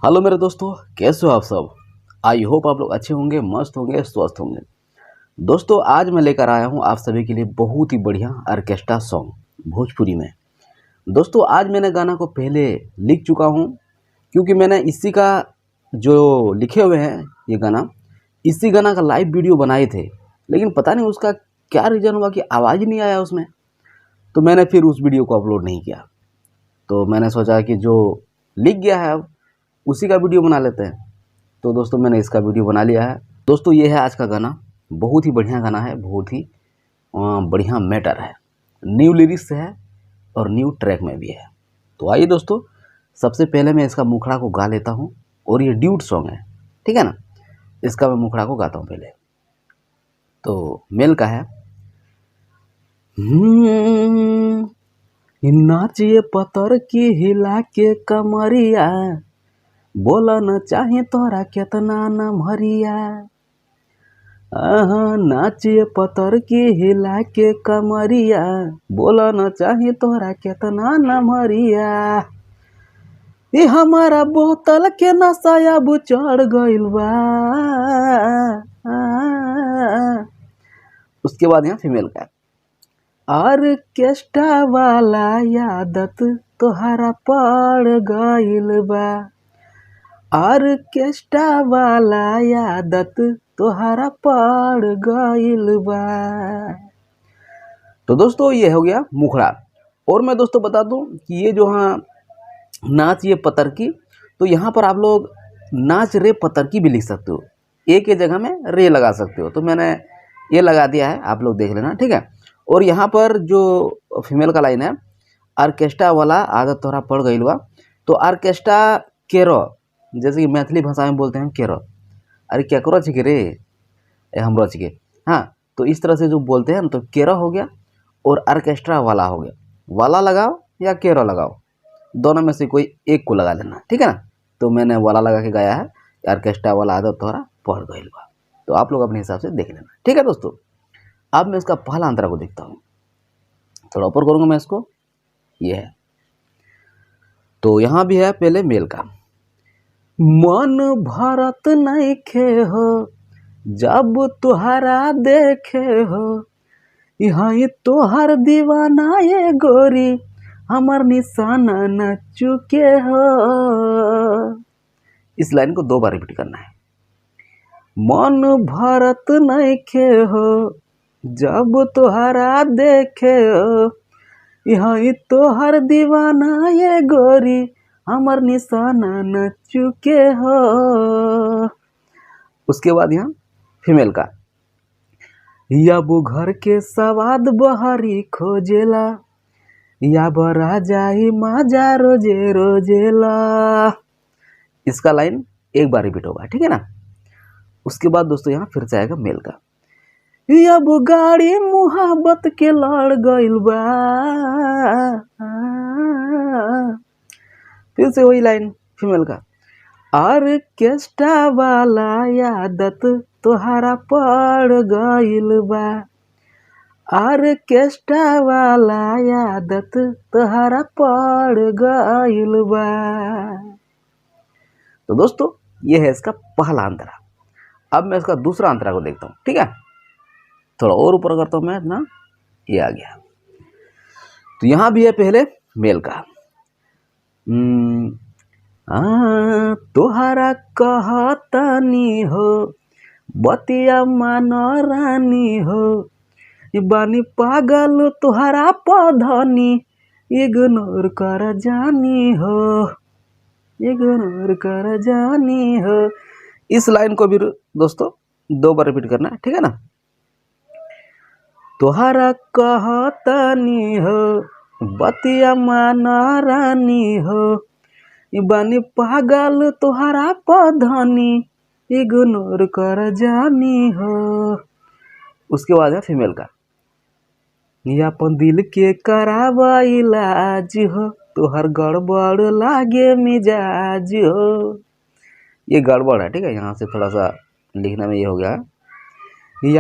Hello मेरे दोस्तों, कैसे हो आप सब। आई होप आप लोग अच्छे होंगे, मस्त होंगे, स्वस्थ होंगे। दोस्तों आज मैं लेकर आया हूँ आप सभी के लिए बहुत ही बढ़िया ऑर्केस्ट्रा सॉन्ग भोजपुरी में। दोस्तों आज मैंने गाना को पहले लिख चुका हूँ, क्योंकि मैंने इसी का जो लिखे हुए हैं ये गाना, इसी गाना का लाइव वीडियो बनाए थे, लेकिन पता नहीं उसका क्या रीज़न हुआ कि आवाज़ ही नहीं आया उसमें। तो मैंने फिर उस वीडियो को अपलोड नहीं किया। तो मैंने सोचा कि जो लिख गया है अब उसी का वीडियो बना लेते हैं। तो दोस्तों मैंने इसका वीडियो बना लिया है। दोस्तों ये है आज का गाना, बहुत ही बढ़िया गाना है, बहुत ही बढ़िया मैटर है, न्यू लिरिक्स है और न्यू ट्रैक में भी है। तो आइए दोस्तों, सबसे पहले मैं इसका मुखड़ा को गा लेता हूँ, और ये ड्यूट सॉन्ग है, ठीक है ना। इसका मैं मुखड़ा को गाता हूँ पहले। तो मेल का है। नाचिए पतर की हिला के कमरिया, बोला न चाहे तोरा केतना न भरिया। नाचिए पतर की हिला के कमरिया, बोला न चाहे तोरा केतना न भरिया। ये हमारा बोतल के नशा अब चढ़ गइल बा। उसके बाद यहाँ फीमेल का, ऑर्केस्ट्रा वाला आदत तोहरा पड़ गइल बा। ऑर्केस्ट्रा वाला आदत तोहरा पड़ गइल बा। तो दोस्तों ये हो गया मुखड़ा। और मैं दोस्तों बता दूं कि ये जो हाँ नाच ये पतर की, तो यहाँ पर आप लोग नाच रे पतर की भी लिख सकते हो, ए के जगह में रे लगा सकते हो। तो मैंने ये लगा दिया है, आप लोग देख लेना, ठीक है। और यहाँ पर जो फीमेल का लाइन है, ऑर्केस्ट्रा वाला आदत तोहरा पड़ गइल बा। तो ऑर्केस्ट्रा केरो, जैसे कि मैथिली भाषा में बोलते हैं केरो, अरे क्या करो छिके रे, हम रच के, हाँ। तो इस तरह से जो बोलते हैं ना, तो केरो हो गया और ऑर्केस्ट्रा वाला हो गया। वाला लगाओ या केरो लगाओ, दोनों में से कोई एक को लगा लेना, ठीक है ना। तो मैंने वाला लगा के गाया है, ऑर्केस्ट्रा वाला आदत तोहरा पड़ गइल बा। तो आप लोग अपने हिसाब से देख लेना, ठीक है दोस्तों। अब मैं इसका पहला अंतरा को देखता हूँ, थोड़ा ऊपर करूँगा मैं इसको, ये है। तो यहाँ भी है पहले मेल का। मन भरत नइखे हो जब तुहरा देखे हो, यहाँ तोहर दीवाना ये गोरी, हमर निशाना न चुके हो। इस लाइन को 2 बार रिपीट करना है। मन भरत नइखे हो जब तुहरा देखे हो, यहाँ तोहर दीवाना ये गोरी, हमर निशाना न चुके हो। उसके बाद यहाँ फीमेल का, या वो घर के सवाद बहरी खोजेला, या बरा जाई माजा रोजे रोजेला। इसका लाइन एक बार रिपीट होगा, ठीक है ना। उसके बाद दोस्तों यहाँ फिर से आएगा मेल का, या वो गाड़ी मुहब्बत के लड़ गइल बा। फिर से वही लाइन फीमेल का, ऑर्केस्ट्रा वाला आदत तोहरा पड़ गइल बा। ऑर्केस्ट्रा वाला आदत तोहरा पड़ गइल बा। तो दोस्तों ये है इसका पहला अंतरा। अब मैं इसका दूसरा अंतरा को देखता हूँ, ठीक है। थोड़ा और ऊपर करता हूँ मैं ना, ये आ गया। तो यहाँ भी है पहले मेल का, तोहरा कहतानी हो बतिया मानो रानी हो, बानी पागल तोहरा पधनी, इग्नोर कर जानी हो, इग्नोर कर जानी हो। इस लाइन को भी दोस्तों 2 बार रिपीट करना है, ठीक है ना। तोहरा कहतानी हो बतिया माना रानी हो, बानी पागल तोहरा पधनी, इग्नोर कर जानी हो। उसके बाद है फीमेल का, अपन दिल के करावा इलाज हो, तोहर गड़बड़ लागे मिजाज हो। ये गड़बड़ है, ठीक है, यहाँ से थोड़ा सा लिखना में ये हो गया,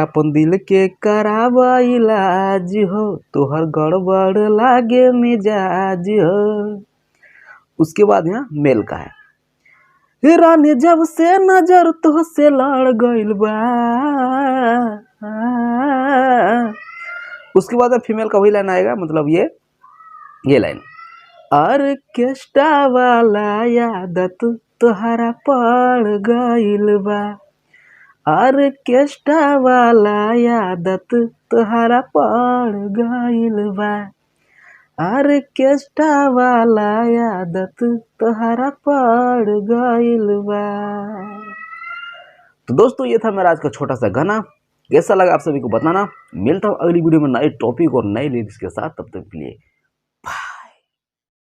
अपन दिल के करावा इलाज हो, तोहर गड़बड़ लागे मिजाज हो। उसके बाद यहाँ मेल का है, रानी जब से नजर तो से लड़ गइल बा। उसके बाद फीमेल का वही लाइन आएगा, मतलब ये लाइन, ऑर्केस्ट्रा वाला आदत तोहरा पड़ गइल बा, ऑर्केस्ट्रा वाला आदत तोहरा पड़ गइल बा, ऑर्केस्ट्रा वाला आदत तोहरा पड़ गइल बा। तो दोस्तों ये था मेरा आज का छोटा सा गाना, कैसा लगा आप सभी को बताना। मिलता हूँ अगली वीडियो में नए टॉपिक और नए लिरिक्स के साथ, तब तक के लिए